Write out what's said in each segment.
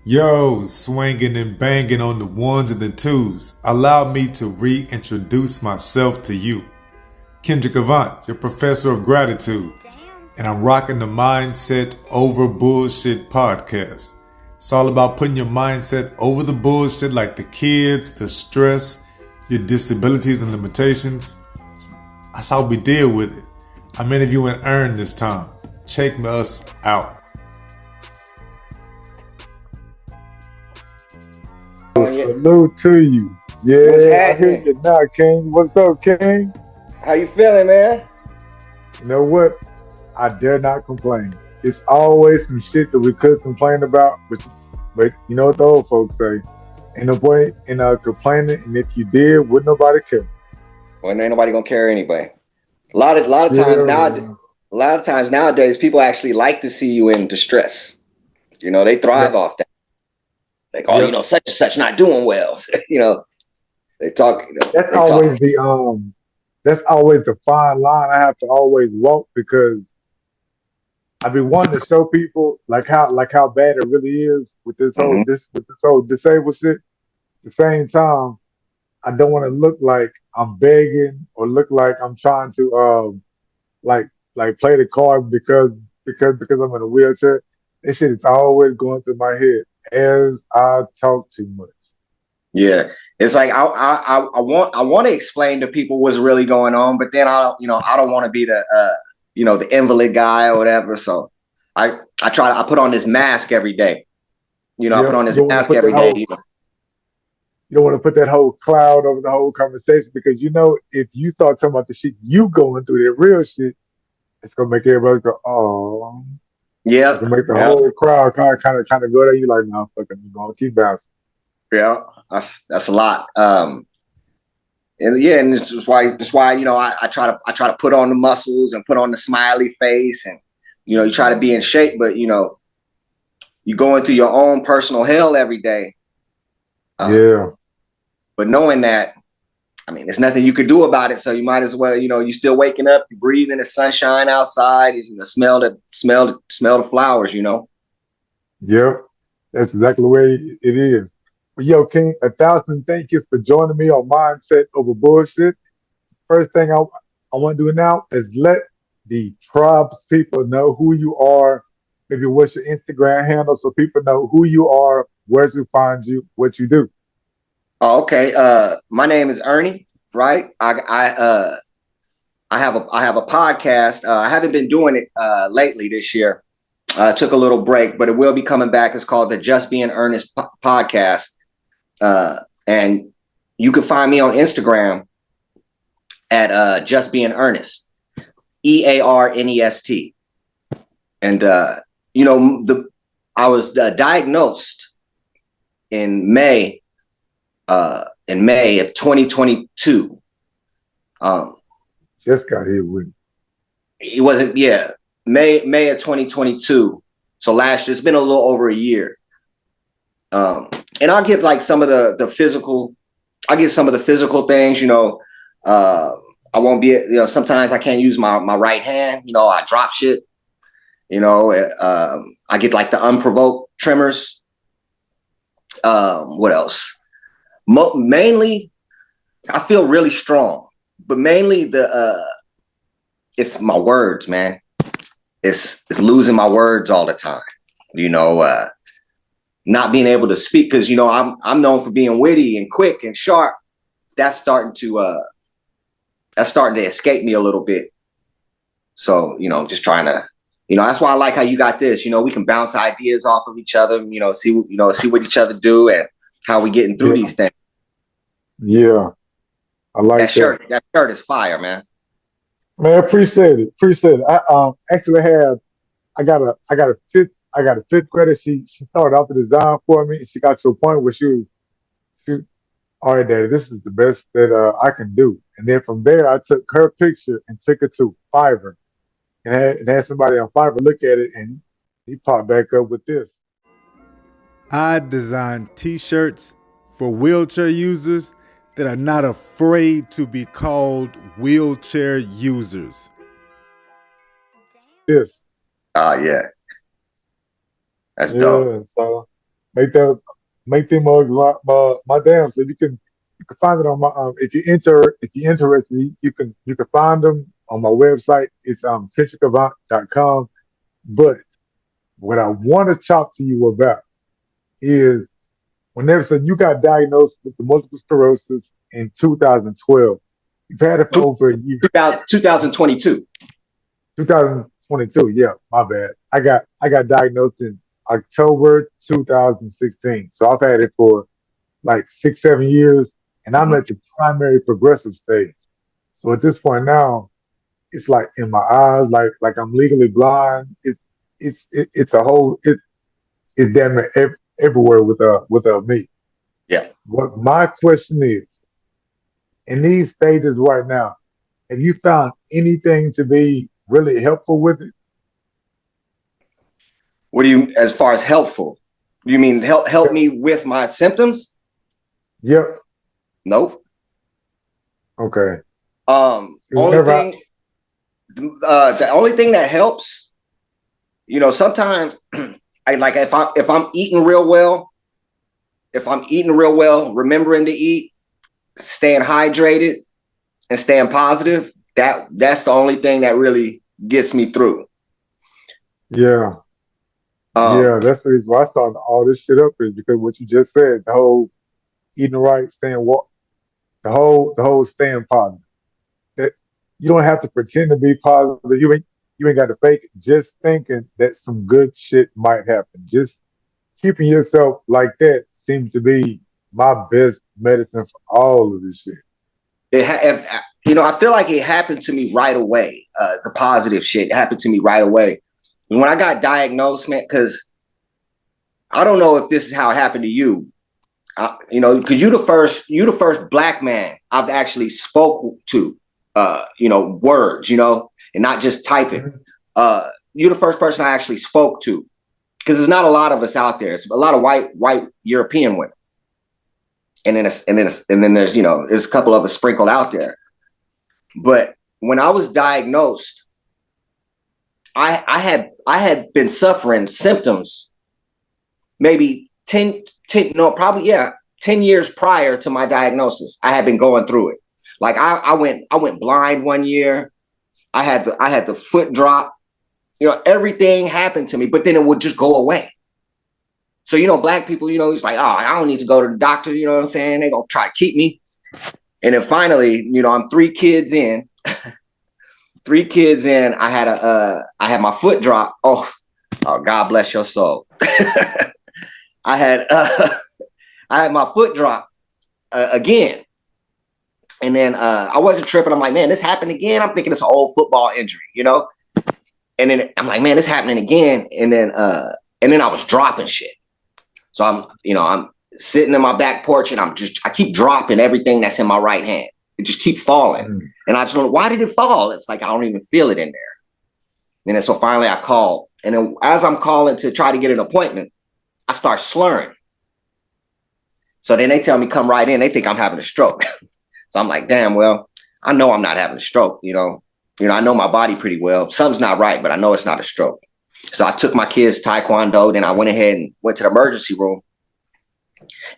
Yo, swinging and banging on the ones and the twos. Allow me to reintroduce myself to you. Kendrick, your professor of gratitude, and I'm rocking the Mindset Over Bullshit podcast. It's all about putting your mindset over the bullshit like the kids, the stress, your disabilities and limitations. That's how we deal with it. I'm interviewing Earnest this time. Check us out. Yeah. Salute to you. What's Yeah, I hear happening? you now, King. What's up, King? How you feeling, man? You know what? I dare not complain. It's always some shit that we could complain about, but you know what the old folks say. Ain't no point in complaining, and if you did, wouldn't nobody care. Well, ain't nobody gonna care anyway. A lot of Yeah, times now, man. a lot of times nowadays, people actually like to see you in distress. They thrive Yep. off that. Like, oh, Yep. such and such not doing well. They talk. That's They talk. always the fine line I have to always walk because I be wanting to show people like how bad it really is with this whole Hmm. disabled shit. At the same time, I don't want to look like I'm begging or look like I'm trying to like play the card because I'm in a wheelchair. This shit is always going through my head as I talk too much. Yeah, it's like I want to explain to people what's really going on, but then I don't want to be the invalid guy or whatever. So I put on this mask every day. I put Yep. on You this don't want to mask put that every day. whole you don't want to put that whole cloud over the whole conversation because if you start talking about the shit you going through, the real shit, it's gonna make everybody go, oh. It's Yep, gonna make the yep, whole crowd kind of go there. You like, no, fuck it, you gonna keep bouncing. yeah. That's a lot. And yeah, and this is why I try to put on the muscles and put on the smiley face, and you try to be in shape, but you're going through your own personal hell every day. Um, Yeah. but knowing that, I mean, there's nothing you could do about it. So you might as well, you're still waking up, you breathe in the sunshine outside, smell the flowers. Yep, that's exactly the way it is. But yo, King, 1,000 thank yous for joining me on Mindset Over Bullshit. First thing I want to do now is let the tribes people know who you are. Maybe what's your Instagram handle so people know who you are, where to find you, what you do. Oh, okay. My name is Ernie, right? I have a podcast. I haven't been doing it lately this year. I took a little break, but it will be coming back. It's called the Just Being Earnest podcast. And you can find me on Instagram at Just Being Earnest, EARNEST. And I was diagnosed in May of 2022. Um, Just got here with it wasn't, yeah, May of 2022. So last year, it's been a little over a year. And I'll get like some of the physical. I get some of the physical things. I won't be. Sometimes I can't use my right hand. I drop shit. I get like the unprovoked tremors. What else? Mainly, I feel really strong, but mainly it's my words, man. It's losing my words all the time. Not being able to speak because I'm known for being witty and quick and sharp. That's starting to escape me a little bit. So just trying to, that's why I like how you got this. We can bounce ideas off of each other. See what each other do and how we getting through yeah, these things. yeah. I That like that. shirt, that shirt is fire, man. Man, appreciate it. Appreciate it. I got a fifth grader. She started off the design for me. She got to a point where she all right, Daddy, this is the best that I can do. And then from there, I took her picture and took it to Fiverr and had somebody on Fiverr look at it, and he popped back up with this. I design t-shirts for wheelchair users that are not afraid to be called wheelchair users. This. Yeah, that's dope. Yeah. So, make that make them mugs my damn. So you can find it on my if you're interested, you can find them on my website. It's kendrickavant.com. But what I want to talk to you about is whenever so you got diagnosed with the multiple sclerosis in 2012. You've had it for over a year. 2022. 2022. Yeah, my bad. I got diagnosed in October 2016. So I've had it for like 6, 7 years, and I'm Mhm. at the primary progressive stage. So at this point now, it's like in my eyes, like I'm legally blind. It's a whole it's damn near everywhere with me. Yeah. What my question is, in these stages right now, have you found anything to be really helpful with it? What do you, as far as helpful? You mean help me with my symptoms? Yep. Nope. Okay. So Only whenever I, thing, the only thing that helps, sometimes I like if I'm eating real well, remembering to eat, staying hydrated, and staying positive, that's the only thing that really gets me through. yeah, Um, yeah, that's the reason why I started all this shit up is because what you just said, the whole eating right, staying walk, the whole staying positive. That you don't have to pretend to be positive. You ain't got to fake it. Just thinking that some good shit might happen. Just keeping yourself like that seems to be my best medicine for all of this shit. if, I feel like it happened to me right away. The positive shit happened to me right away. And when I got diagnosed, man, because I don't know if this is how it happened to you, because you the first black man I've actually spoke to, words, and not just typing. Mhm. You're the first person I actually spoke to, because there's not a lot of us out there. It's a lot of white European women, and then there's there's a couple of us sprinkled out there. But when I was diagnosed, I had been suffering symptoms maybe 10 no, probably, yeah, 10 years prior to my diagnosis. I had been going through it. Like I went blind one year. I had the foot drop. Everything happened to me, but then it would just go away. So, black people, it's like, oh, I don't need to go to the doctor. You know what I'm saying? They're going to try to keep me. And then finally, I'm 3 kids in. 3 kids in, I had my foot drop. Oh, God bless your soul. I had I had my foot drop again, and then I wasn't tripping. I'm like, man, this happened again. I'm thinking it's an old football injury. And then I'm like, man, this happening again. And then I was dropping shit. So I'm sitting in my back porch, and I keep dropping everything that's in my right hand. It just keep falling, Mm. and I just don't know, why did it fall? It's like I don't even feel it in there. And then so finally I called, and then as I'm calling to try to get an appointment, I start slurring. So then they tell me come right in. They think I'm having a stroke. So I'm like, damn, well, I know I'm not having a stroke. I know my body pretty well. Something's not right, but I know it's not a stroke. So I took my kids taekwondo. Then I went ahead and went to the emergency room.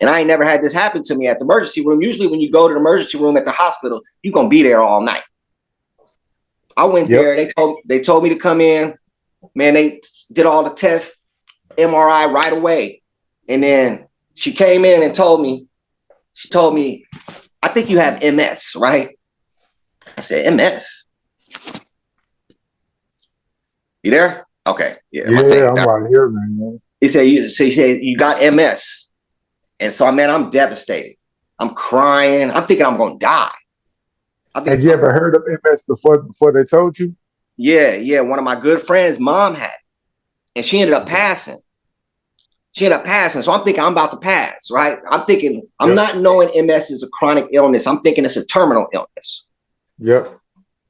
And I ain't never had this happen to me at the emergency room. Usually when you go to the emergency room at the hospital, you're going to be there all night. I went Yep. there. They told me to come in. Man, they did all the tests, MRI right away. And then she came in and told me, I think you have MS, right? I said, MS? You there? Okay. Yeah, my Yeah, thing. I'm right here, man. He said, you got MS. And so, man, I'm devastated. I'm crying. I'm thinking I'm going to die. Had you ever heard of MS before they told you? Yeah. One of my good friends' mom had it, and she ended up passing. So I'm thinking I'm about to pass, right? I'm thinking, I'm Yep. not knowing MS is a chronic illness. I'm thinking it's a terminal illness. Yep.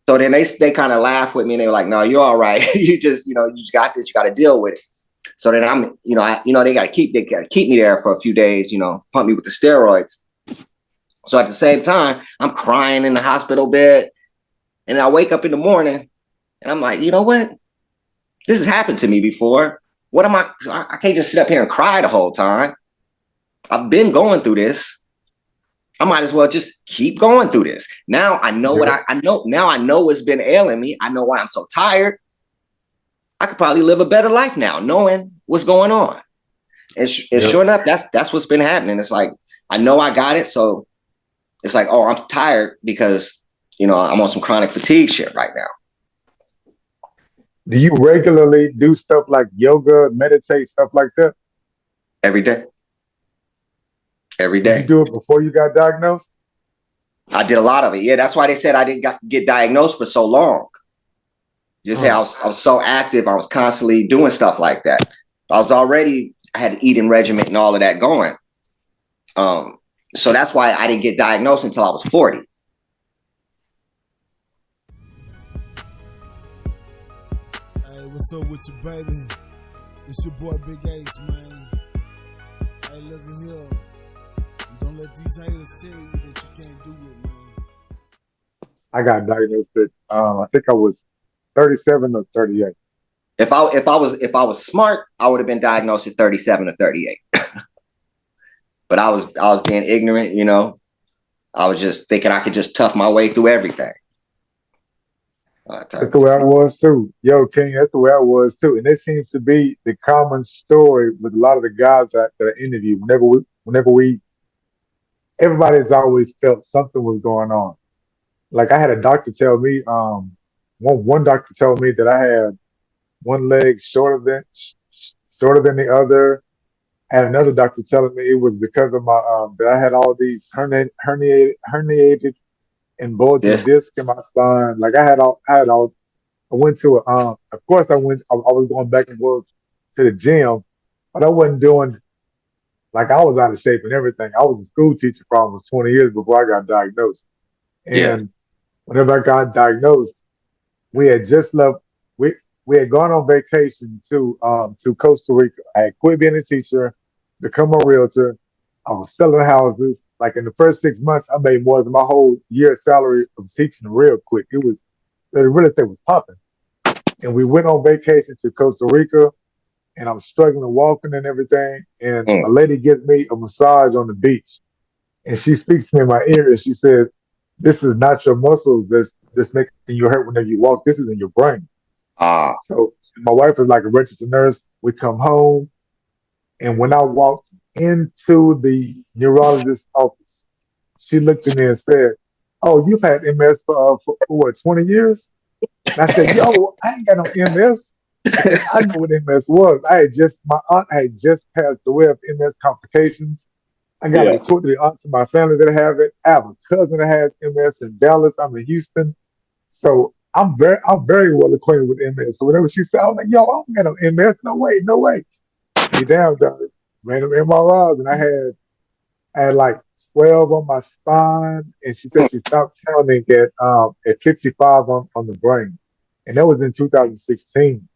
So then they kind of laughed with me, and they were like, no, you're all right. you just got this. You got to deal with it. So then I'm, they got to keep me there for a few days, pump me with the steroids. So at the same time, I'm crying in the hospital bed, and I wake up in the morning, and I'm like, you know what? This has happened to me before. What am I can't just sit up here and cry the whole time. I've been going through this. I might as well just keep going through this. Now I know what I know. Now I know what's been ailing me. I know why I'm so tired. I could probably live a better life now, knowing what's going on. And sure enough, that's what's been happening. It's like, I know I got it. So it's like, oh, I'm tired because, I'm on some chronic fatigue shit right now. Do you regularly do stuff like yoga, meditate, stuff like that? Every day. Did you do it before you got diagnosed? I did a lot of it. Yeah, that's why they said I didn't get diagnosed for so long. You say I was so active. I was constantly doing stuff like that. I had an eating regimen and all of that going. So that's why I didn't get diagnosed until I was 40. Hey, what's up with you, baby? It's your boy Big H, man. Hey, look at here. Don't let these haters tell you that you can't do it, man. I got diagnosed at I think I was 37 or 38. If I was smart, I would have been diagnosed at 37 or 38. But I was being ignorant, I was just thinking I could just tough my way through everything. That's the way I was too. Yo, King, that's the way I was too. And it seems to be the common story with a lot of the guys that I interview. Everybody's always felt something was going on. Like I had a doctor tell me, one doctor told me that I had one leg shorter than the other. I had another doctor telling me it was because of my that I had all these herniated and bulging disc in my spine. Like I went to of course I was going back and forth to the gym, but I wasn't doing, like I was out of shape and everything. I was a school teacher for almost 20 years before I got diagnosed. And whenever I got diagnosed, we had just left. We had gone on vacation to Costa Rica. I had quit being a teacher, become a realtor. I was selling houses. Like in the first 6 months, I made more than my whole year's salary of teaching real quick. The real estate was popping. And we went on vacation to Costa Rica, and I'm struggling walking and everything. And a lady gives me a massage on the beach. And she speaks to me in my ear and she said, "This is not your muscles that's making you hurt whenever you walk. This is in your brain." So my wife is like a registered nurse. We come home, and when I walked into the neurologist's office, she looked at me and said, "Oh, you've had MS for what, 20 years?" And I said, "Yo, I ain't got no MS." I knew what MS was. My aunt had just passed away of MS complications. I got like 2 or 3 aunts in my family that have it. I have a cousin that has MS in Dallas. I'm in Houston. So I'm very well acquainted with MS. So whenever she said, I was like, "Yo, I don't got no MS. No way. Be damn, dog. Ran them MRIs and I had like 12 on my spine. And she said she stopped counting at 55 on the brain. And that was in 2016.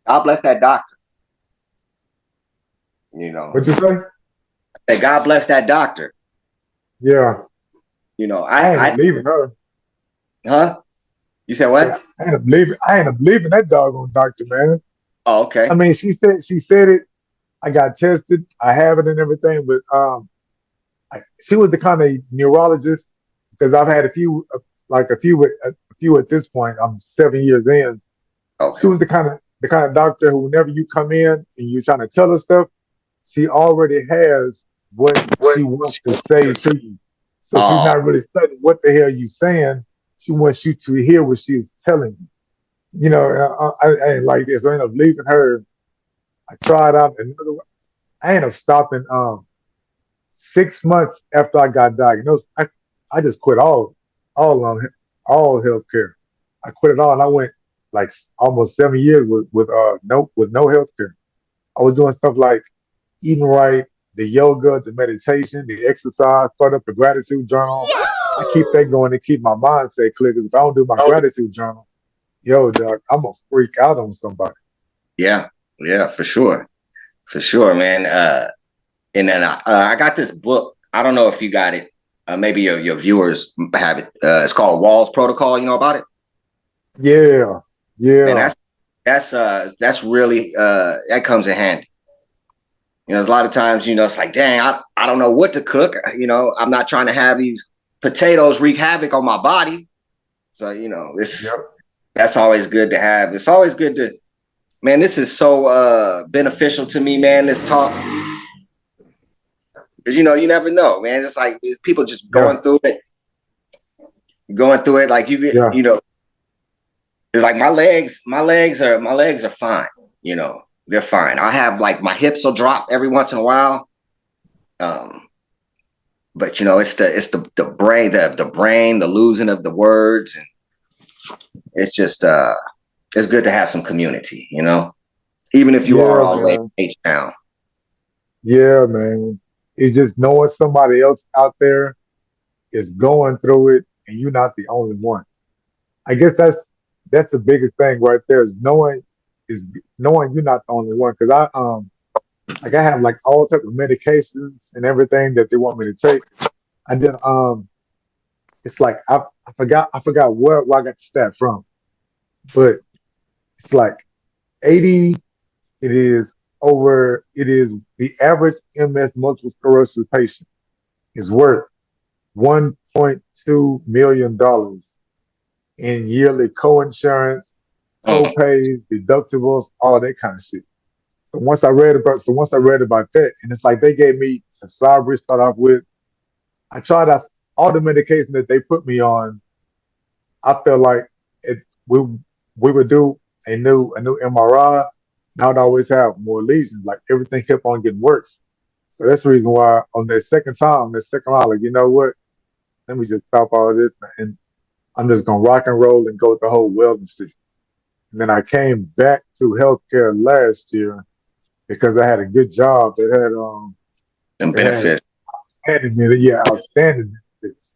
God bless that doctor. What'd you say? Say God bless that doctor. Yeah. I ain't leaving her. Huh? You said what? I ain't believing that doggone doctor, man. Oh, okay. I mean, she said it. I got tested. I have it and everything, but she was the kind of neurologist, because I've had a few at this point. I'm 7 years in. Okay. She was the kind of doctor who, whenever you come in and you're trying to tell her stuff, she already has what she wants to say to you. So she's not really studying what the hell you saying. She wants you to hear what she is telling you. I ain't like this. I ended up leaving her. I tried out another one. I ended up stopping 6 months after I got diagnosed. I just quit all healthcare. I quit it all, and I went like almost 7 years with no healthcare. I was doing stuff like eating right, the yoga, the meditation, the exercise, start up the gratitude journal. Yes! I keep that going to keep my mindset clear, because if I don't do my gratitude journal, yo, dog, I'm going to freak out on somebody. Yeah, for sure, man. And then I got this book. I don't know if you got it. Maybe your viewers have it. It's called Walls Protocol. You know about it? Yeah. And that's really that comes in handy. You know, there's a lot of times, you know, it's like, dang, I don't know what to cook. You know, I'm not trying to have these potatoes wreak havoc on my body. So, you know, that's always good to have. It's always good to, man, this is so beneficial to me, man, this talk. Because, you know, you never know, man. It's like people just going through it. Like you know, it's like my legs are fine, you know. They're fine. I have like my hips will drop every once in a while. But you know, it's the brain, the losing of the words, and it's just it's good to have some community, you know, even if you are all way H down. Yeah, man. It's just knowing somebody else out there is going through it, and you're not the only one. I guess that's the biggest thing right there is knowing you're not the only one. Because like I have like all type of medications and everything that they want me to take. And then it's like I forgot where I got the stat from, but it's like 80. It is the average MS multiple sclerosis patient is worth $1.2 million in yearly co-insurance, co-pays, deductibles, all that kind of shit. So once I read about that, and it's like they gave me a Sabri start off with. I tried out all the medication that they put me on. I felt like we would do a new MRI. I would always have more lesions. Like everything kept on getting worse. So that's the reason why on that second round, like, you know what? Let me just stop all of this and I'm just gonna rock and roll and go with the whole wellness thing. And then I came back to healthcare last year because I had a good job that And benefit. Outstanding benefits.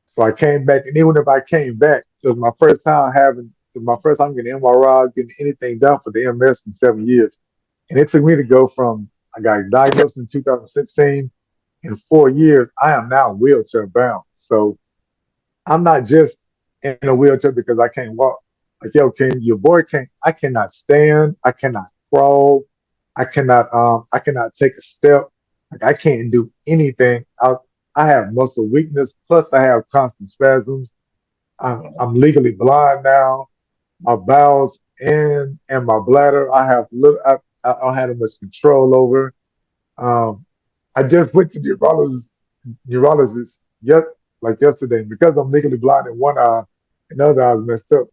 So I came back, and even if I came back, it was my first time getting MRI, getting anything done for the MS in 7 years. And it took me to go from, I got diagnosed in 2016. In 4 years, I am now wheelchair bound. So I'm not just in a wheelchair because I can't walk. Like, yo, I cannot stand, I cannot crawl, I cannot take a step. Like I can't do anything. I have muscle weakness, plus I have constant spasms. I'm legally blind now. My bowels and my bladder, I don't have much control over. Um, I just went to the neurologist yesterday because I'm legally blind in one eye, and the other eye was messed up.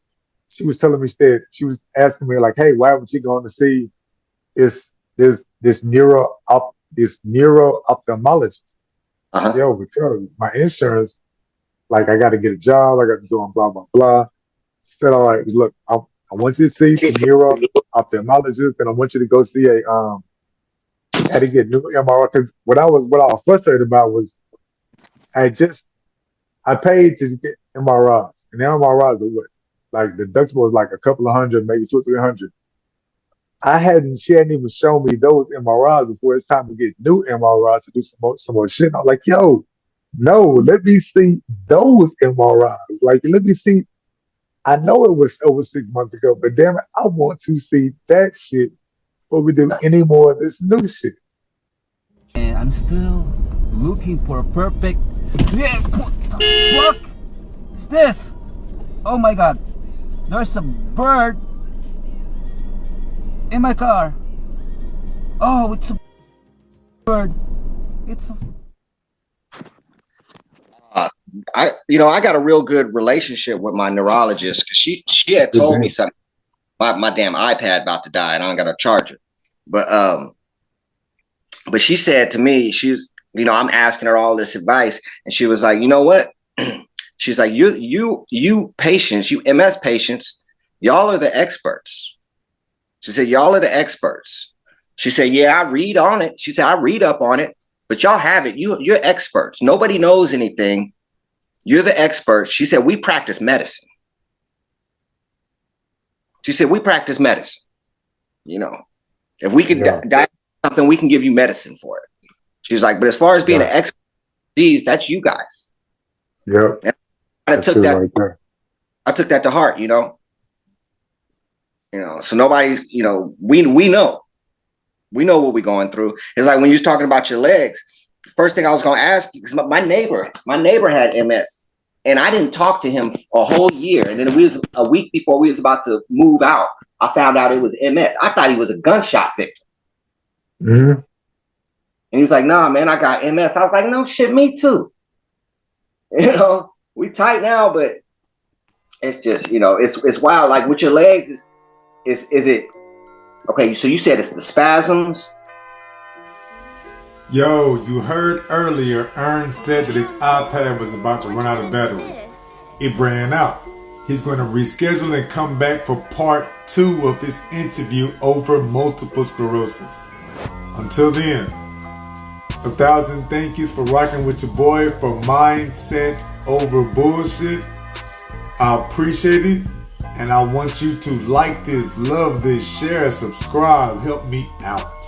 She was telling me that she was asking me like, "Hey, why haven't you gone to see this neuro ophthalmologist?" Yo, because my insurance, like I got to get a job, I got to do on blah blah blah. She said, "All right, look, I want you to see the neuro ophthalmologist, and I want you to go see had to get new MRI." Because what I was frustrated about was I paid to get MRIs, and the MRIs are what, like the deductible was like a couple of hundred, maybe 200 or 300. She hadn't even shown me those MRIs before it's time to get new MRIs to do some more shit. I'm like, yo, no, let me see those MRIs. Like, let me see. I know it was over 6 months ago, but damn it, I want to see that shit before we do any more of this new shit. And I'm still looking for a perfect. What is this? Oh my god, there's a bird in my car. Oh, it's a bird. It's a... I got a real good relationship with my neurologist because she had told me something. My damn iPad about to die and I don't got a charger. But she said to me, she was, I'm asking her all this advice, and she was like, you know what? She's like, you patients, you MS patients, y'all are the experts. She said, y'all are the experts. She said, yeah, I read on it. She said, I read up on it, but y'all have it. You're experts. Nobody knows anything. You're the experts. She said, we practice medicine. She said, we practice medicine. If we could diagnose something, we can give you medicine for it. She's like, but as far as being an expert, that's you guys. Yeah. I took that. I took that to heart, so nobody, we know. We know what we're going through. It's like when you was talking about your legs. First thing I was going to ask you, because my neighbor had MS, and I didn't talk to him a whole year. And then it was a week before we was about to move out, I found out it was MS. I thought he was a gunshot victim. Mm-hmm. And he's like, nah, man, I got MS. I was like, no shit, me too. You know, we tight now, but it's just, you know, it's wild. Like with your legs, is it okay? So you said it's the spasms. Yo, you heard earlier Ernst said that his iPad was about to run out of battery. It ran out. He's going to reschedule and come back for part 2 of his interview over multiple sclerosis. Until then, 1,000 thank yous for rocking with your boy for Mindset Over Bullshit. I appreciate it, and I want you to like this, love this, share, subscribe, help me out.